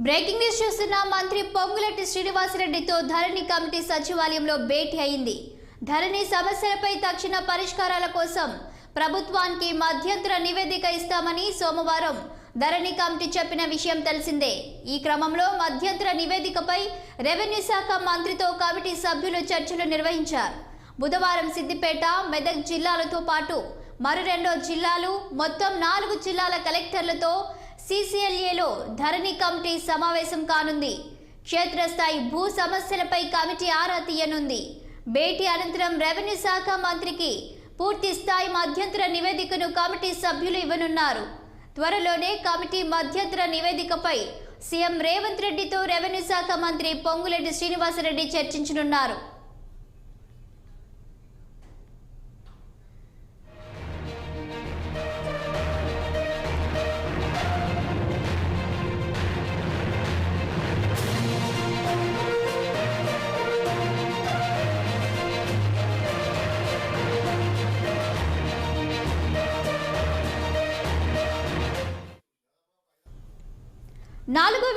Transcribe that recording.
Breaking news చూస్తున్న మంత్రి పొంగులేటి శ్రీనివాసరెడ్డితో ధరణి committee సచివాలయంలో భేటీ అయింది. ధరణి సమస్యలపై తక్షణ పరిష్కారాల కోసం ప్రభుత్వానికి మధ్యంతర నివేదిక ఇస్తామని సోమవారం ధరణి కమిటీ చెప్పిన విషయం తెలిసిందే. ఈ క్రమంలో మధ్యంతర నివేదికపై రెవెన్యూ శాఖ మంత్రితో కమిటీ సభ్యులు చర్చలు నిర్వహించారు. బుధవారం సిద్దిపేట, మెదక్ జిల్లాలతో పాటు మరో 2 జిల్లాలు మొత్తం 4 జిల్లాల కలెక్టర్లతో CCLAలో ధరణి కమిటీ సమావేశం కానుంది. క్షేత్రస్థాయి భూ సమస్యలపై కమిటీ ఆరా తీయనుంది. భేటీ అనంతరం రెవెన్యూ శాఖ మంత్రికి పూర్తి స్థాయి మధ్యంతర నివేదికను కమిటీ సభ్యులు ఇవ్వనున్నారు. త్వరలోనే కమిటీ మధ్యంతర నివేదికపై సీఎం రేవంత్ రెడ్డితో రెవెన్యూ శాఖ మంత్రి పొంగులేటి శ్రీనివాసరెడ్డి చర్చించనున్నారు. నాలుగో